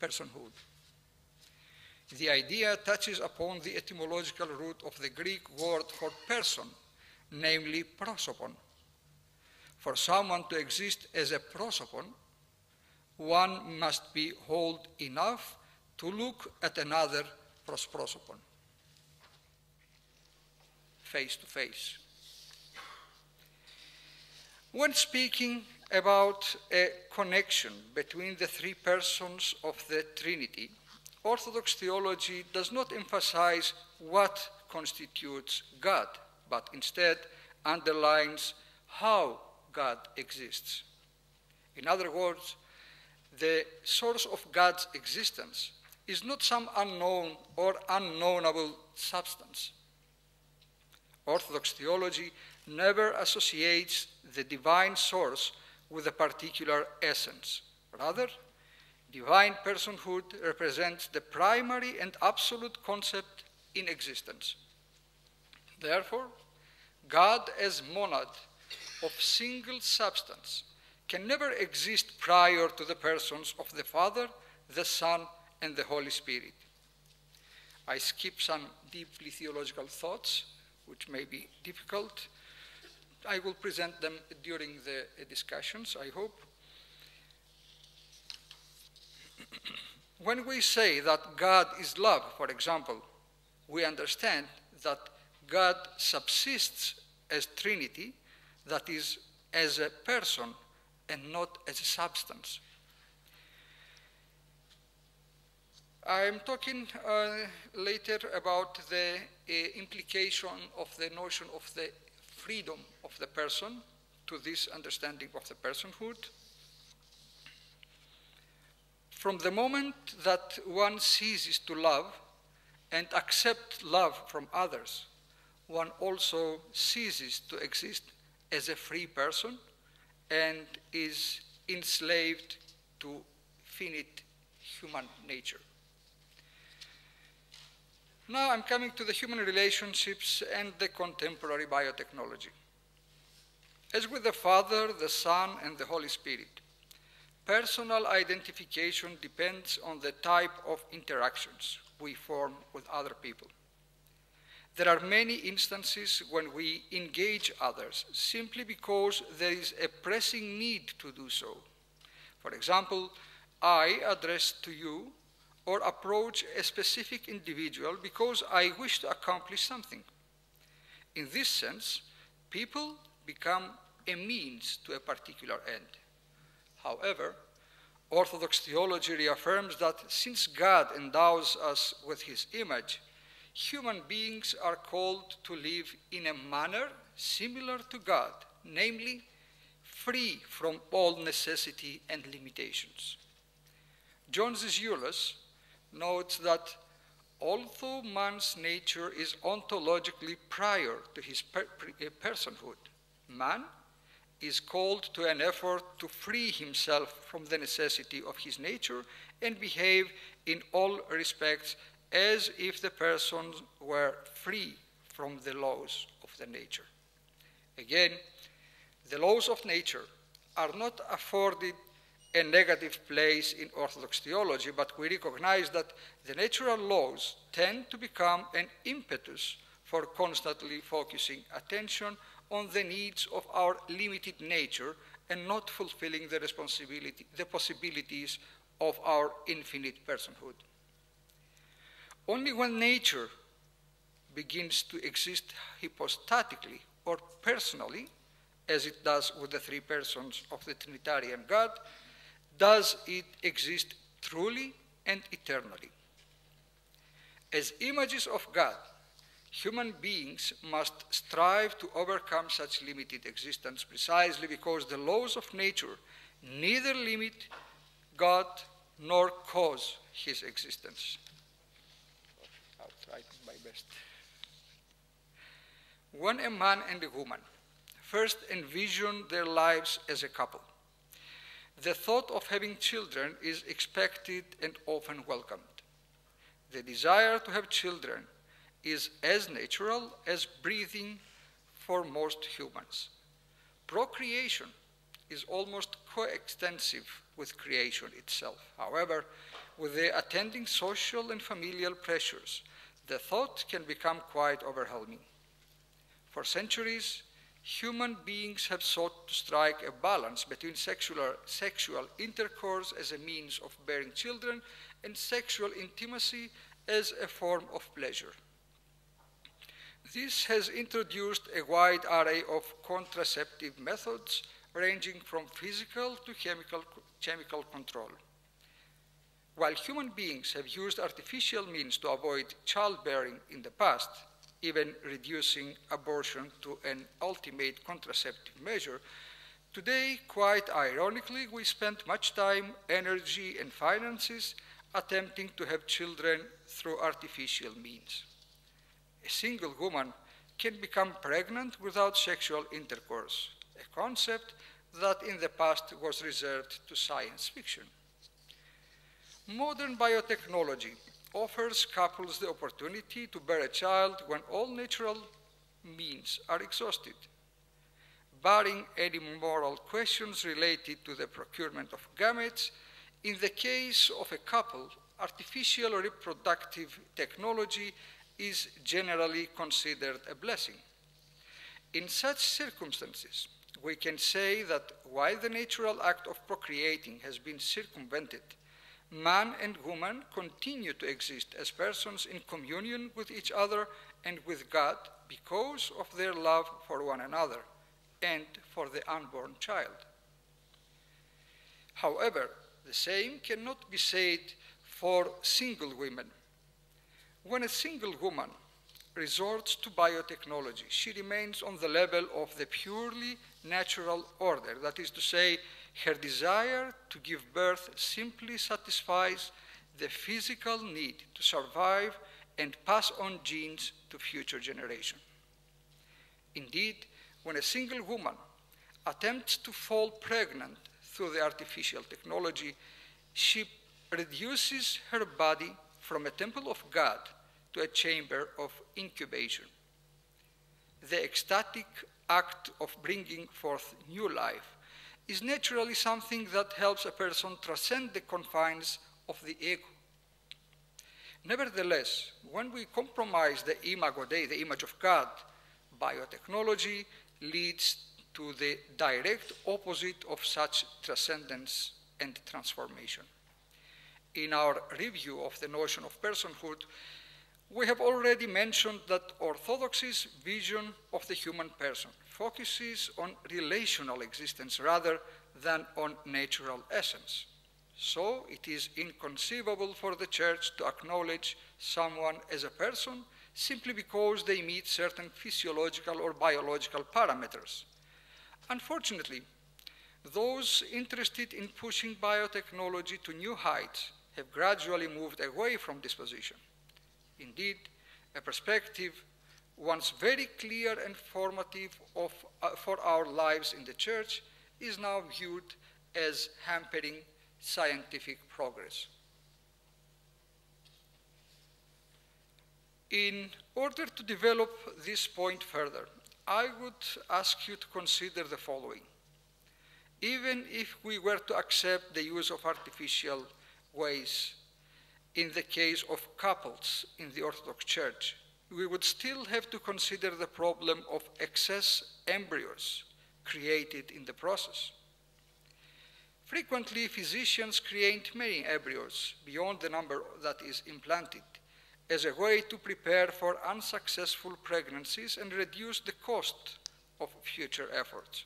personhood. The idea touches upon the etymological root of the Greek word for person, namely prosopon. For someone to exist as a prosopon, one must be whole enough to look at another prosopon, face to face. When speaking about a connection between the three persons of the Trinity, Orthodox theology does not emphasize what constitutes God, but instead underlines how God exists. In other words, the source of God's existence is not some unknown or unknowable substance. Orthodox theology never associates the divine source with a particular essence. Rather, divine personhood represents the primary and absolute concept in existence. Therefore, God as monad of single substance can never exist prior to the persons of the Father, the Son, and the Holy Spirit. I skip some deeply theological thoughts, which may be difficult. I will present them during the discussions, I hope. When we say that God is love, for example, we understand that God subsists as Trinity, that is, as a person and not as a substance. I am talking later about the implication of the notion of the freedom of the person to this understanding of the personhood. From the moment that one ceases to love and accept love from others, one also ceases to exist as a free person and is enslaved to finite human nature. Now I'm coming to the human relationships and the contemporary biotechnology. As with the Father, the Son, and the Holy Spirit, personal identification depends on the type of interactions we form with other people. There are many instances when we engage others simply because there is a pressing need to do so. For example, I address to you or approach a specific individual because I wish to accomplish something. In this sense, people become a means to a particular end. However, Orthodox theology reaffirms that since God endows us with his image, human beings are called to live in a manner similar to God, namely, free from all necessity and limitations. John Zizioulas notes that although man's nature is ontologically prior to his personhood, man is called to an effort to free himself from the necessity of his nature and behave in all respects as if the person were free from the laws of the nature. Again, the laws of nature are not afforded a negative place in Orthodox theology, but we recognize that the natural laws tend to become an impetus for constantly focusing attention on the needs of our limited nature and not fulfilling the possibilities of our infinite personhood. Only when nature begins to exist hypostatically or personally, as it does with the three persons of the Trinitarian God, does it exist truly and eternally. As images of God, human beings must strive to overcome such limited existence precisely because the laws of nature neither limit God nor cause his existence. I'll try my best. When a man and a woman first envision their lives as a couple, the thought of having children is expected and often welcomed. The desire to have children is as natural as breathing for most humans. Procreation is almost coextensive with creation itself. However, with the attending social and familial pressures, the thought can become quite overwhelming. For centuries, human beings have sought to strike a balance between sexual intercourse as a means of bearing children and sexual intimacy as a form of pleasure. This has introduced a wide array of contraceptive methods ranging from physical to chemical control. While human beings have used artificial means to avoid childbearing in the past, even reducing abortion to an ultimate contraceptive measure, today, quite ironically, we spend much time, energy, and finances attempting to have children through artificial means. A single woman can become pregnant without sexual intercourse, a concept that in the past was reserved to science fiction. Modern biotechnology offers couples the opportunity to bear a child when all natural means are exhausted. Barring any moral questions related to the procurement of gametes, in the case of a couple, artificial reproductive technology is generally considered a blessing. In such circumstances, we can say that while the natural act of procreating has been circumvented, man and woman continue to exist as persons in communion with each other and with God because of their love for one another and for the unborn child. However, the same cannot be said for single women. When a single woman resorts to biotechnology, she remains on the level of the purely natural order, that is to say, her desire to give birth simply satisfies the physical need to survive and pass on genes to future generations. Indeed, when a single woman attempts to fall pregnant through the artificial technology, she reduces her body from a temple of God to a chamber of incubation. The ecstatic act of bringing forth new life is naturally something that helps a person transcend the confines of the ego. Nevertheless, when we compromise the imago Dei, the image of God, biotechnology leads to the direct opposite of such transcendence and transformation. In our review of the notion of personhood, we have already mentioned that Orthodoxy's vision of the human person focuses on relational existence rather than on natural essence. So it is inconceivable for the Church to acknowledge someone as a person simply because they meet certain physiological or biological parameters. Unfortunately, those interested in pushing biotechnology to new heights have gradually moved away from this position. Indeed, a perspective once very clear and formative for our lives in the Church is now viewed as hampering scientific progress. In order to develop this point further, I would ask you to consider the following. Even if we were to accept the use of artificial ways in the case of couples in the Orthodox Church, we would still have to consider the problem of excess embryos created in the process. Frequently, physicians create many embryos beyond the number that is implanted as a way to prepare for unsuccessful pregnancies and reduce the cost of future efforts.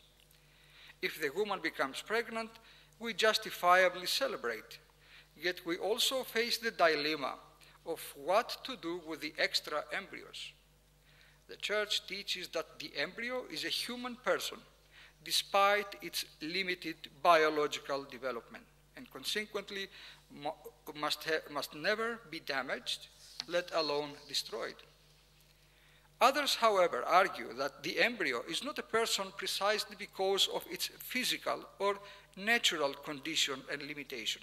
If the woman becomes pregnant, we justifiably celebrate. Yet we also face the dilemma of what to do with the extra embryos. The Church teaches that the embryo is a human person despite its limited biological development and consequently must never be damaged, let alone destroyed. Others, however, argue that the embryo is not a person precisely because of its physical or natural condition and limitation.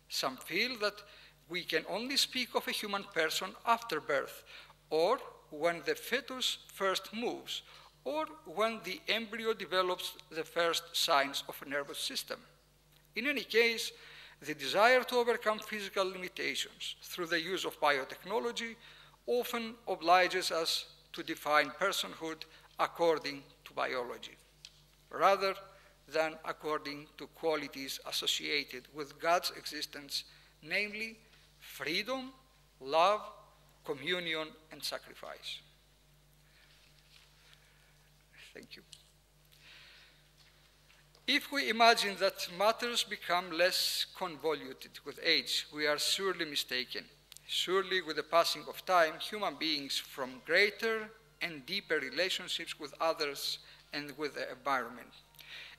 Some feel that we can only speak of a human person after birth, or when the fetus first moves, or when the embryo develops the first signs of a nervous system. In any case, the desire to overcome physical limitations through the use of biotechnology often obliges us to define personhood according to biology, rather than according to qualities associated with God's existence, namely freedom, love, communion, and sacrifice. Thank you. If we imagine that matters become less convoluted with age, we are surely mistaken. Surely, with the passing of time, human beings form greater and deeper relationships with others and with the environment.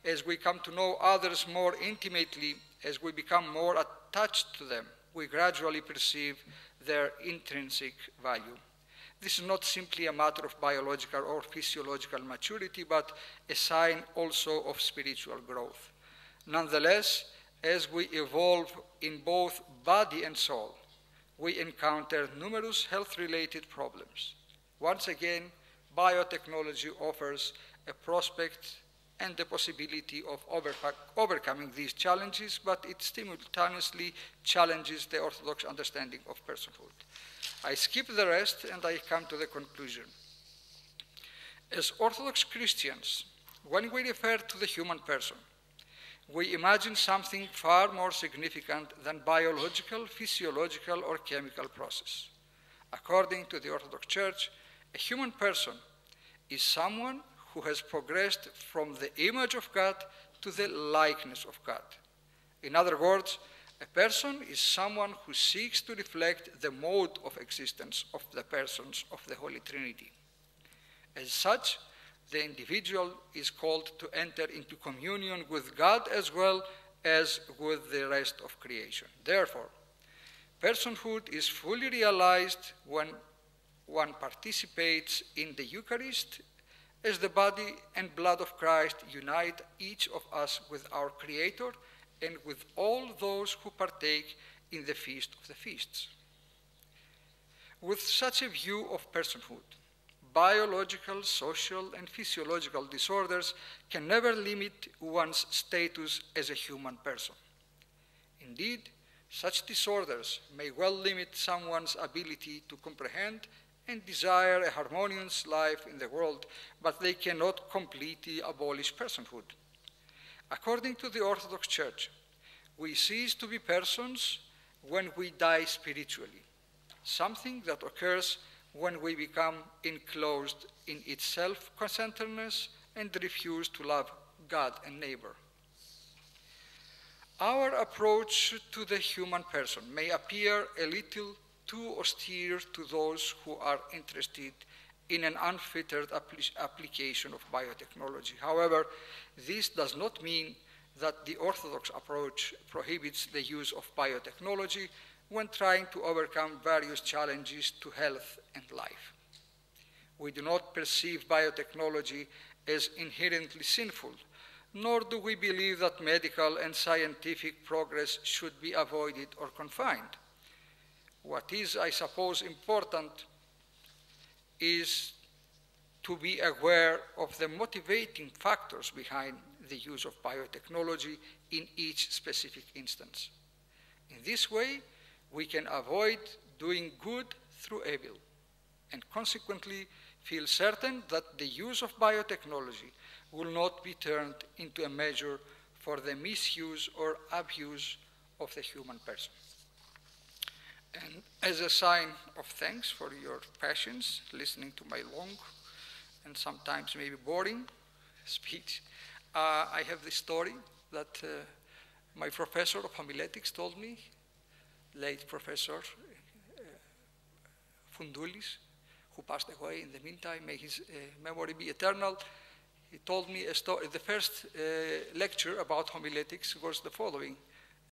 As we come to know others more intimately, as we become more attached to them, we gradually perceive their intrinsic value. This is not simply a matter of biological or physiological maturity, but a sign also of spiritual growth. Nonetheless, as we evolve in both body and soul, we encounter numerous health-related problems. Once again, biotechnology offers a prospect and the possibility of overcoming these challenges, but it simultaneously challenges the Orthodox understanding of personhood. I skip the rest and I come to the conclusion. As Orthodox Christians, when we refer to the human person, we imagine something far more significant than biological, physiological, or chemical process. According to the Orthodox Church, a human person is someone who has progressed from the image of God to the likeness of God. In other words, a person is someone who seeks to reflect the mode of existence of the persons of the Holy Trinity. As such, the individual is called to enter into communion with God as well as with the rest of creation. Therefore, personhood is fully realized when one participates in the Eucharist, as the body and blood of Christ unite each of us with our Creator and with all those who partake in the Feast of the Feasts. With such a view of personhood, biological, social, and physiological disorders can never limit one's status as a human person. Indeed, such disorders may well limit someone's ability to comprehend and desire a harmonious life in the world, but they cannot completely abolish personhood. According to the Orthodox Church, we cease to be persons when we die spiritually, something that occurs when we become enclosed in its self-centeredness and refuse to love God and neighbor. Our approach to the human person may appear a little too austere to those who are interested in an unfettered application of biotechnology. However, this does not mean that the Orthodox approach prohibits the use of biotechnology when trying to overcome various challenges to health and life. We do not perceive biotechnology as inherently sinful, nor do we believe that medical and scientific progress should be avoided or confined. What is, I suppose, important is to be aware of the motivating factors behind the use of biotechnology in each specific instance. In this way, we can avoid doing good through evil, and consequently feel certain that the use of biotechnology will not be turned into a measure for the misuse or abuse of the human person. And as a sign of thanks for your patience, listening to my long and sometimes maybe boring speech, I have this story that my professor of homiletics told me, late Professor Fundoulis, who passed away in the meantime, may his memory be eternal. He told me a story. The first lecture about homiletics was the following.